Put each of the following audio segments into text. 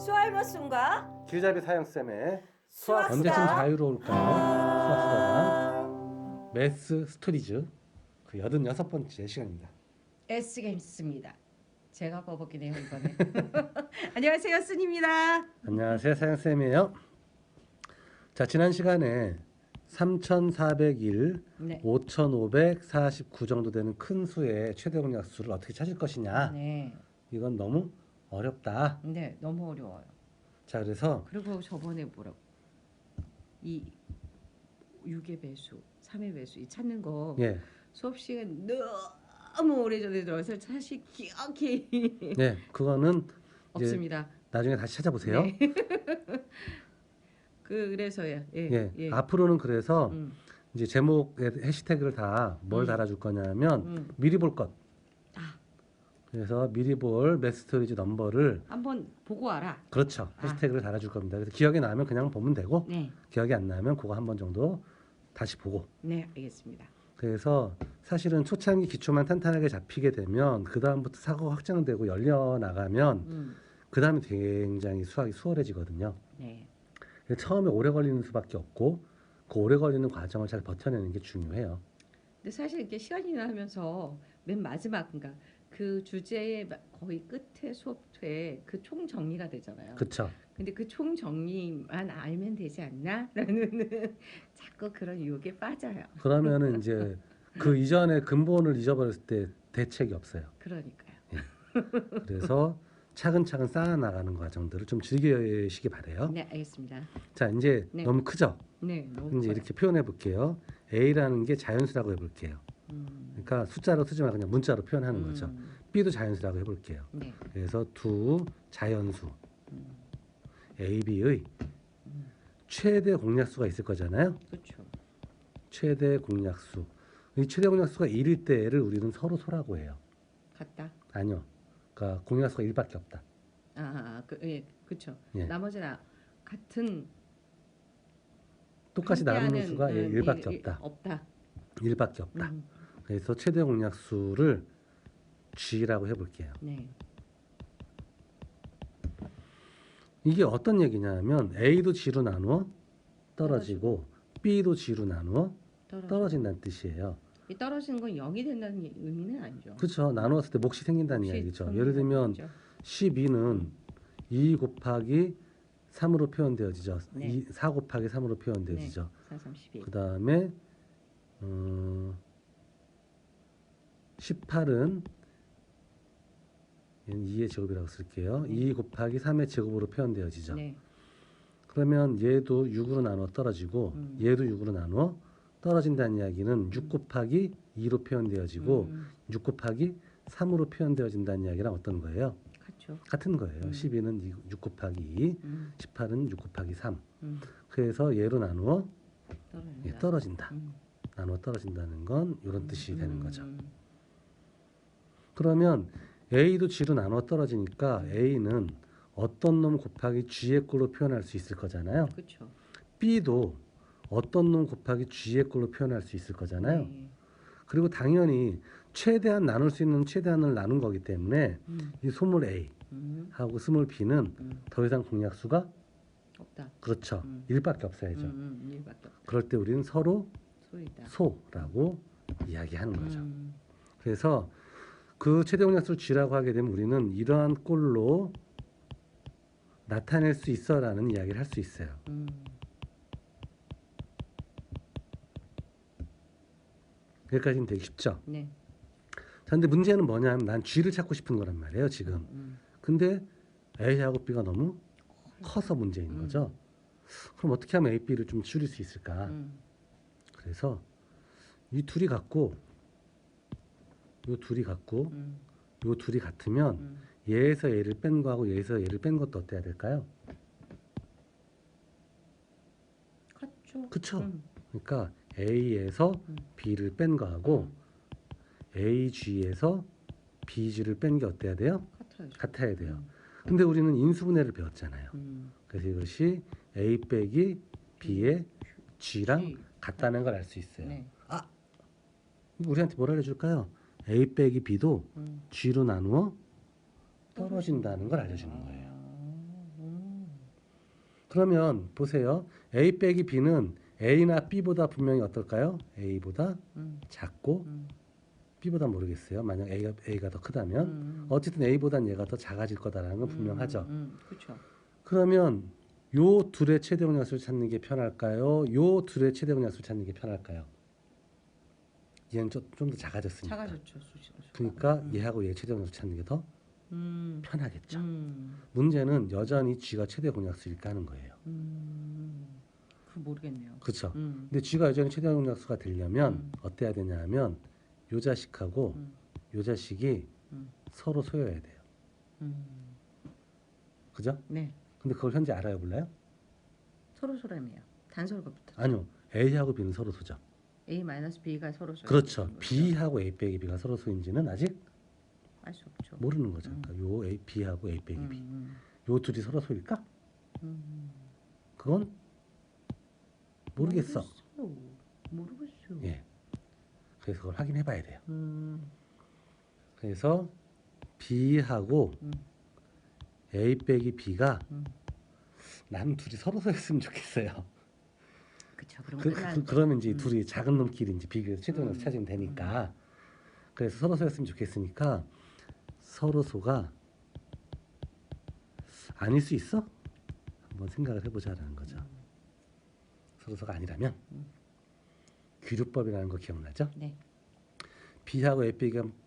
수알머슴과 길잡이 사형쌤의 수학수다. 언제쯤 자유로울까요? 수학수다방 매스 스토리즈 그 86번째 시간입니다. S게임스입니다. 제가 버벅이네요 이번에. 안녕하세요, 쓴입니다. 안녕하세요, 사형쌤이에요. 자, 지난 시간에 3401, 네. 5549 정도 되는 큰 수의 최대 공약수를 어떻게 찾을 것이냐. 네. 이건 너무 어렵다. 네, 너무 어려워요. 자, 그래서 그리고 저번에 뭐라고 이 6의 배수, 3의 배수 이 찾는 거 예, 수업 시간 너무 오래전에 들어서 사실 기억이 네, 그거는 이제 없습니다. 나중에 다시 찾아보세요. 네. 그래서요. 예. 예, 예. 앞으로는 그래서 음. 이제 제목에 해시태그를 다 뭘 달아줄 거냐면 미리 볼 것. 아. 그래서 미리 볼 매스토리지 넘버를 한번 보고 와라. 그렇죠. 해시태그를 달아줄 겁니다. 그래서 기억이 나면 그냥 보면 되고 네. 기억이 안 나면 그거 한 번 정도 다시 보고. 네, 알겠습니다. 그래서 사실은 초창기 기초만 탄탄하게 잡히게 되면 그 다음부터 사고가 확장되고 열려 나가면 그 다음에 굉장히 수학이 수월해지거든요. 네. 처음에 오래 걸리는 수밖에 없고 그 오래 걸리는 과정을 잘 버텨내는 게 중요해요. 근데 사실 이렇게 시간이 지나면서 맨 마지막 그러니까 그 주제의 거의 끝에 수업에 그 총 정리가 되잖아요. 그렇죠. 근데 그 총 정리만 알면 되지 않나?라는 자꾸 그런 유혹에 빠져요. 그러면은 이제 그 이전의 근본을 잊어버렸을 때 대책이 없어요. 그러니까요. 그래서 차근차근 쌓아나가는 과정들을 좀 즐기시기 바래요. 네, 알겠습니다. 자, 이제 네. 너무 크죠? 네, 너무 이제 커요. 이렇게 표현해 볼게요. A라는 게 자연수라고 해볼게요. 그러니까 숫자로 쓰지 말고 그냥 문자로 표현하는 거죠. B도 자연수라고 해볼게요. 네. 그래서 두 자연수 A, B의 최대 공약수가 있을 거잖아요. 그렇죠. 최대 공약수. 이 최대 공약수가 1일 때를 우리는 서로 소라고 해요. 같다. 아니요. 그러니까 공약수가 1밖에 없다. 예, 그렇죠. 예. 나머지는 같은 똑같이 나누는 함께하는, 수가 1밖에 없다. 없다. 1밖에 없다. 그래서 최대 공약수를 G라고 해볼게요. 네. 이게 어떤 얘기냐면 A도 G로 나누어 떨어지고 B도 G로 나누어 떨어진다는 뜻이에요. 이 떨어지는 건 0이 된다는 의미는 아니죠. 그렇죠. 나누었을 때 몫이 생긴다는 몫이 이야기죠. 생긴다는 예를 들면 얘기죠. 12는 2 곱하기 3으로 표현되어지죠. 네. 4 곱하기 3으로 표현되어지죠. 4, 3, 12. 그 다음에 18은 2의 제곱이라고 쓸게요. 2 곱하기 3의 제곱으로 표현되어지죠. 네. 그러면 얘도 6으로 나누어 떨어지고 얘도 6으로 나누어 떨어진다는 이야기는 6 곱하기 2로 표현되어지고 6 곱하기 3으로 표현되어진다는 이야기랑 어떤 거예요? 같죠. 같은 거예요. 12는 6 곱하기 2, 18은 6 곱하기 3. 그래서 얘로 나누어 떨어진다. 떨어진다. 나누어 떨어진다는 건 이런 뜻이 되는 거죠. 그러면 A도 G로 나누어 떨어지니까 A는 어떤 놈 곱하기 G의 꼴로 표현할 수 있을 거잖아요. 그렇죠. B도 어떤 놈 곱하기 G의 꼴로 표현할 수 있을 거잖아요. 네. 그리고 당연히 최대한 나눌 수 있는 최대한을 나눈 거기 때문에 이 소물 A 하고 스몰 B는 더 이상 공약수가 없다. 그렇죠. 1밖에 없어야죠. 1밖에 없다. 그럴 때 우리는 서로 소리다. 소라고 이야기하는 거죠. 그래서 그 최대 공약수를 G라고 하게 되면 우리는 이러한 꼴로 나타낼 수 있어라는 이야기를 할 수 있어요. 여기까지는 되게 쉽죠? 네. 자, 근데 문제는 뭐냐면 난 G를 찾고 싶은 거란 말이에요, 지금. 근데 A하고 B가 너무 커서 문제인 거죠. 그럼 어떻게 하면 A, B를 좀 줄일 수 있을까? 그래서 이 둘이 같고 요 둘이 같고 요 둘이 같으면 얘에서 얘를 뺀 거하고 얘에서 얘를 뺀 것도 어때야 될까요? 같죠. 그쵸? 그러니까 A에서 B를 뺀 거하고 AG에서 BG를 뺀 게 어때야 돼요? 같아야죠. 같아야 돼요. 근데 우리는 인수분해를 배웠잖아요. 그래서 이것이 A 빼기 B의 G랑 G. 같다는 걸 알 수 있어요. 네. 아, 우리한테 뭘 알려줄까요? A 빼기 B도 G로 나누어 떨어진다는 걸 알려주는 거예요. 그러면 보세요. A 빼기 B는 A나 B보다 분명히 어떨까요? A보다 작고 B보다 모르겠어요. 만약 A가 더 크다면 어쨌든 A보다는 얘가 더 작아질 거다라는 건 분명하죠. 그렇죠. 그러면 요 둘의 최대 공약수를 찾는 게 편할까요? 요 둘의 최대 공약수를 찾는 게 편할까요? 얘는 좀 더 작아졌으니까. 작아졌죠. 그러니까 얘하고 얘 최대 공약수 찾는 게 더 음, 편하겠죠. 음, 문제는 여전히 G가 최대 공약수일까 하는 거예요. 그 모르겠네요. 그렇죠. 근데 G가 여전히 최대 공약수가 되려면 어때야 되냐 하면 요 자식하고 요 자식이 서로 소여야 돼요. 그죠? 네, 근데 그걸 현재 알아요, 몰라요? 서로 소람이에요. 단서가 붙었죠. 아니요. A하고 B는 서로 소죠. A-B가 서로 소요. 그렇죠. B하고 A 빼기 B가 서로 소인지는 아직 알 수 없죠. 모르는 거죠. 그러니까 요 A, B하고 A 빼기 B. 요 둘이 서로 소일까? 그건 모르겠어. 모르겠어요. 예. 그래서 그걸 확인해 봐야 돼요. 그래서 B하고 A 빼기 B가 나는 둘이 서로 서였으면 좋겠어요. 그쵸. 그럼 그러면 이제 둘이 작은 놈끼리 이제 비교해서 최종에서 찾으면 되니까. 그래서 서로 서였으면 좋겠으니까 서로 소가 아닐 수 있어? 한번 생각을 해보자라는 거죠. 서로 소가 아니라면 귀류법이라는 거 기억나죠? 네. B하고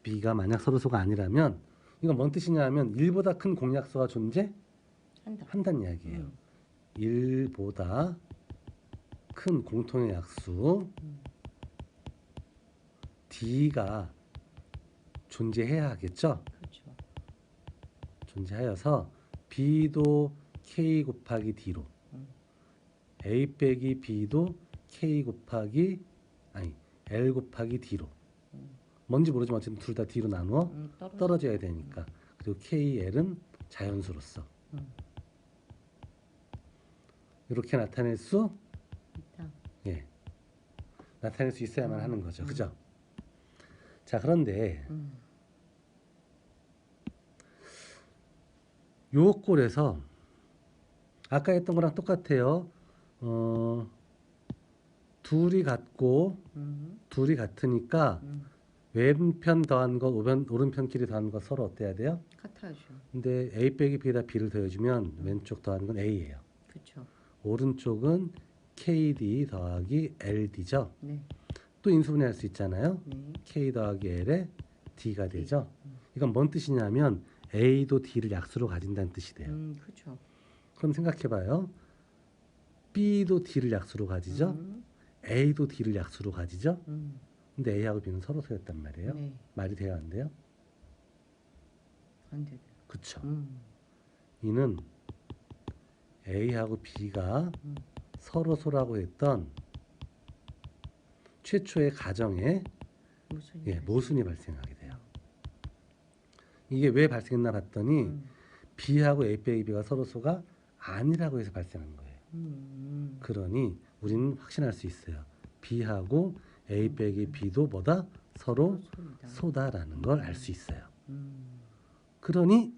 B가 만약 서로 소가 아니라면 이건 뭔 뜻이냐 하면 1보다 큰 공약수가 존재한다는 이야기예요. 1보다 큰 공통의 약수 D가 존재해야 하겠죠. 그렇죠. 존재하여서 B도 K 곱하기 D로 A 빼기 B도 K 곱하기 L 곱하기 D로 뭔지 모르지만 어쨌든 둘 다 D로 나누어 떨어져야 되니까. 그리고 KL은 자연수로서 이렇게 나타낼 수 예. 나타낼 수 있어야만 하는 거죠. 그죠? 자, 그런데 요 꼴에서 아까 했던 거랑 똑같아요. 둘이 같고 둘이 같으니까 왼편 더한 거 오른편끼리 더한 거 서로 어때야 돼요? 같아야죠. 근데 A 빼기 B에다 B를 더해주면 왼쪽 더하는 건 A예요. 그렇죠. 오른쪽은 KD 더하기 LD죠. 네. 또 인수분해할 수 있잖아요. 네. K 더하기 L에 D가 되죠. 이건 뭔 뜻이냐면 A도 D를 약수로 가진다는 뜻이 돼요. 그렇죠. 그럼 생각해봐요. B도 D를 약수로 가지죠. A도 D를 약수로 가지죠. 근데 A하고 B는 서로 소였단 말이에요. 네. 말이 돼요, 안 돼요? 안 돼요. 그쵸. 이는 A하고 B가 서로 소라고 했던 최초의 가정에 모순이 발생하게 돼요. 이게 왜 발생했나 봤더니 B하고 A 빼기 B가 서로 소가 아니라고 해서 발생한 거예요. 그러니 우리는 확신할 수 있어요. B하고 A 빼기 B도 뭐다? 서로 소다라는 걸 알 수 있어요. 그러니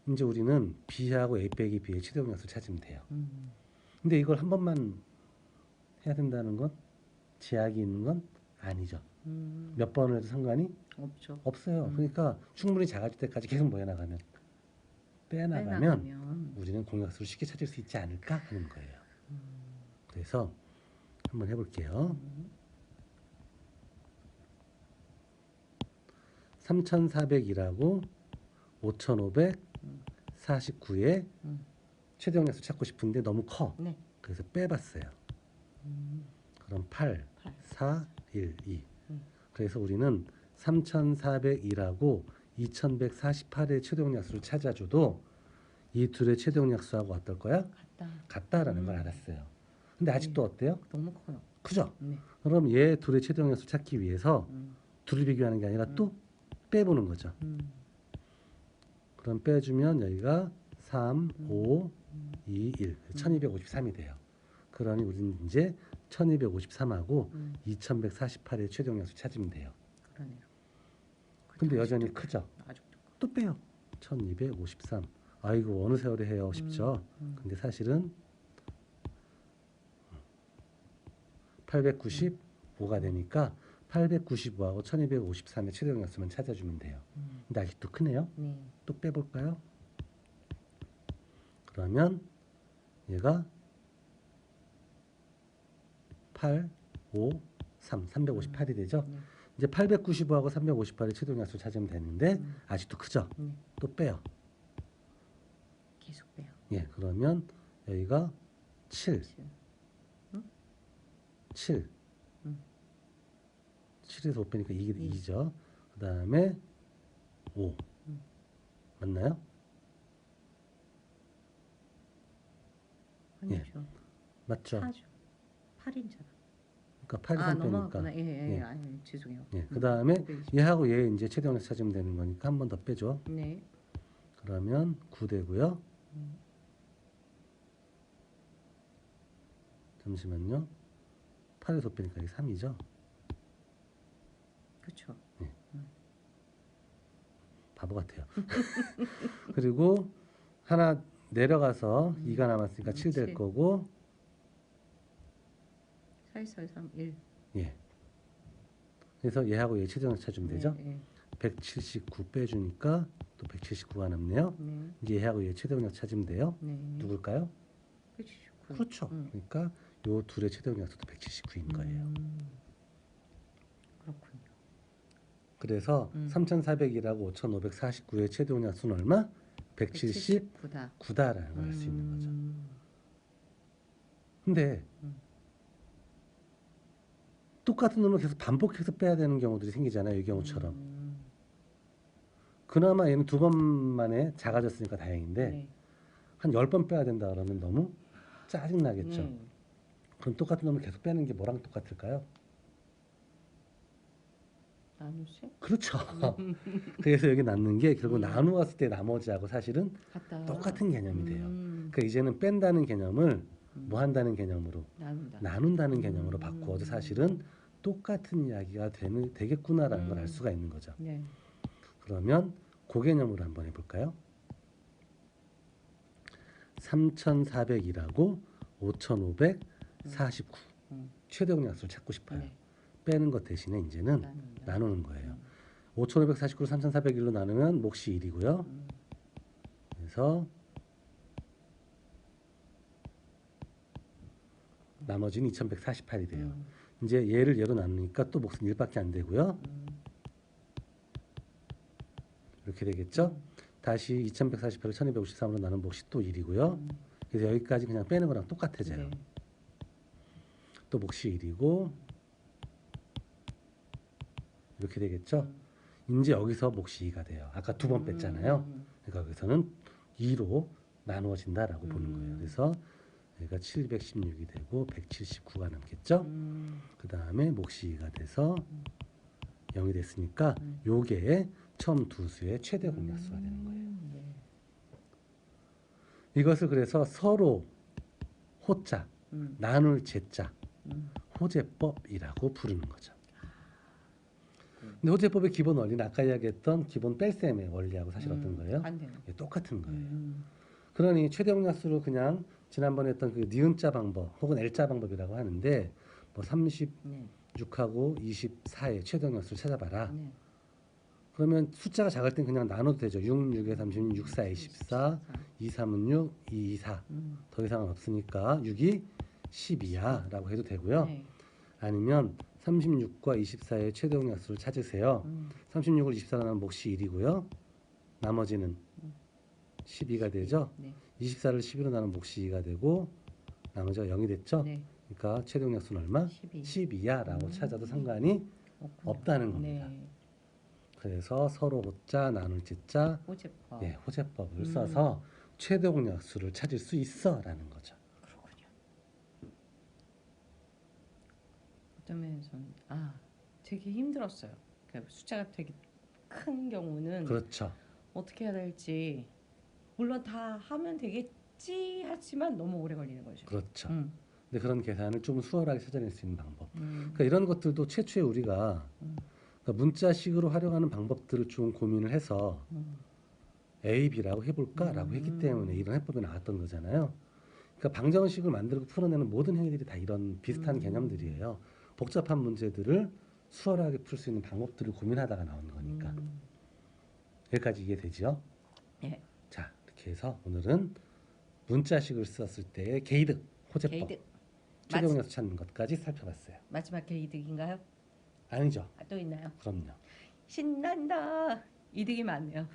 이제 우리는 B하고 A 빼기 B의 최대 공약수를 찾으면 돼요. 근데 이걸 한 번만 해야 된다는 건 제약이 있는 건 아니죠. 몇 번을 해도 상관이 없어요. 그러니까 충분히 작아질 때까지 계속 모여나가면 빼나가면 우리는 공약수를 쉽게 찾을 수 있지 않을까 하는 거예요. 그래서 한번 해볼게요. 3400이라고 5549의 최대 공약수 찾고 싶은데 너무 커. 네. 그래서 빼봤어요. 그럼 8, 4, 1, 2. 그래서 우리는 3402라고 2148의 최대 공약수를 찾아줘도 이 둘의 최대 공약수하고 어떨 거야? 같다라는 걸 알았어요. 근데 아직도 어때요? 너무 커요. 크죠? 네. 그럼 얘 둘의 최대 공약수 찾기 위해서 둘을 비교하는 게 아니라 또 빼보는 거죠. 그럼 빼주면 여기가 3, 5, 2, 1, 1253이 돼요. 그러니 우리는 이제 1253하고 2148의 최대 공약수 찾으면 돼요. 그러네요. 근데 여전히 크죠? 아직도 커. 또 빼요. 1253. 아이고 어느 세월에 해요 싶죠? 근데 사실은 895가 되니까 895하고 1253의 최대역수만 찾아주면 돼요. 근데 아직도 크네요. 네. 또 빼볼까요? 그러면 얘가 8, 5, 3, 358이 되죠. 네. 이제 895하고 358의 최대역수 찾으면 되는데 아직도 크죠. 또 빼요. 계속 빼요. 예, 그러면 여기가 7, 7. 7에서 5 빼니까 이게 2죠. 그 다음에 5. 맞나요? 아니죠. 맞죠? 4죠. 8인잖아. 그러니까 8, 3 빼니까. 넘어갔구나. 예, 예. 예. 아니, 죄송해요. 예, 그 다음에 520. 얘하고 얘 이제 최대원에서 찾으면 되는 거니까 한 번 더 빼죠. 네. 그러면 9 되고요. 잠시만요. 8에서 5 빼니까 이게 3이죠. 그렇죠. 바보 같아요. 그리고 하나 내려가서 2가 남았으니까 7 될 7. 거고 4, 4, 3, 1. 예. 그래서 얘하고 얘 최대원에서 찾으면 되죠. 네. 179 빼주니까 또 179가 남네요. 네. 이제 얘하고 얘 최대원에서 찾으면 돼요. 네. 누굴까요? 179. 그렇죠. 그러니까 요 둘의 최대원약수도 179인 거예요. 그렇군요. 그래서 3,400이라고 5,549의 최대원약수는 얼마? 179다. 179다라는 걸 알 수 있는 거죠. 근데 똑같은 놈을 계속 반복해서 빼야 되는 경우들이 생기잖아요. 이 경우처럼. 그나마 얘는 2번 만에 작아졌으니까 다행인데 네. 한 10번 빼야 된다 그러면 너무 짜증나겠죠. 그럼 똑같은 놈을 계속 빼는 게 뭐랑 똑같을까요? 나누세? 그렇죠. 그래서 여기 남는 게 결국 나누었을 때 나머지하고 사실은 같다. 똑같은 개념이 돼요. 그러니까 이제는 뺀다는 개념을 뭐 한다는 개념으로 나눈다. 나눈다는 개념으로 바꾸어도 사실은 똑같은 이야기가 되겠구나라는 걸 알 수가 있는 거죠. 네. 그러면 그 개념으로 한번 해볼까요? 3,400이라고 5,549 최대역량수를 찾고 싶어요. 네. 빼는 것 대신에 이제는 나누는 거예요. 5,549를 3,401로 나누면 몫이 1이고요. 그래서 나머지는 2,148이 돼요. 이제 얘를 얘로 나누니까 또 몫은 1밖에 안 되고요. 이렇게 되겠죠? 다시 2,148을 1,253으로 나눈 몫이 또 1이고요. 그래서 여기까지 그냥 빼는 거랑 똑같아져요. 네. 또 몫이 1이고 이렇게 되겠죠? 이제 여기서 몫이 2가 돼요. 아까 2번 뺐잖아요. 그러니까 여기서는 2로 나누어진다라고 보는 거예요. 그래서 여기가 716이 되고 179가 남겠죠? 그 다음에 몫이 2가 돼서 0이 됐으니까 요게 처음 두 수의 최대 공약수가 되는 거예요. 이것을 그래서 서로 호자, 나눌 제자, 호제법이라고 부르는 거죠. 근데 호제법의 기본 원리는 아까 이야기했던 기본 뺄셈의 원리하고 사실 어떤 거예요? 반대는. 똑같은 거예요. 그러니 최대 공약수로 그냥 지난번에 했던 그 니은자 방법 혹은 L자 방법이라고 하는데 뭐 36하고 24의 최대 공약수를 찾아봐라. 네. 그러면 숫자가 작을 땐 그냥 나눠도 되죠. 6, 6에 36, 6, 4에 14, 2, 3은 6, 2, 2, 4. 더 이상은 없으니까 6이 12야 라고 해도 되고요. 네. 아니면 36과 24의 최대 공약수를 찾으세요. 36을 24로 나누면 몫이 1이고요. 나머지는 12가 되죠. 네. 24를 12로 나누면 몫이 2가 되고 나머지가 0이 됐죠. 네. 그러니까 최대 공약수는 얼마? 12야 라고 찾아도 상관이 없다는 겁니다. 네. 그래서 서로 호자, 나눌 제자, 호제법. 예, 호제법을 써서 최대 공약수를 찾을 수 있어라는 거죠. 그렇군요. 어떤 면에서는 되게 힘들었어요. 그러니까 숫자가 되게 큰 경우는 그렇죠. 어떻게 해야 될지 물론 다 하면 되겠지 하지만 너무 오래 걸리는 거죠. 그렇죠. 근데 그런 계산을 좀 수월하게 찾아낼 수 있는 방법. 그러니까 이런 것들도 최초에 우리가 그러니까 문자식으로 활용하는 방법들을 좀 고민을 해서 A, B라고 해볼까라고 했기 때문에 이런 해법이 나왔던 거잖아요. 그러니까 방정식을 만들고 풀어내는 모든 행위들이 다 이런 비슷한 개념들이에요. 복잡한 문제들을 수월하게 풀 수 있는 방법들을 고민하다가 나오는 거니까. 여기까지 이해되죠? 네. 자, 이렇게 해서 오늘은 문자식을 썼을 때의 개이득, 호재법, 개이득. 최대용에서 찾는 것까지 살펴봤어요. 마지막 개이득인가요? 아니죠? 아, 또 있나요? 그럼요. 신난다. 이득이 많네요.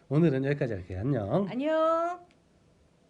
오늘은 여기까지 할게요. 안녕. 안녕.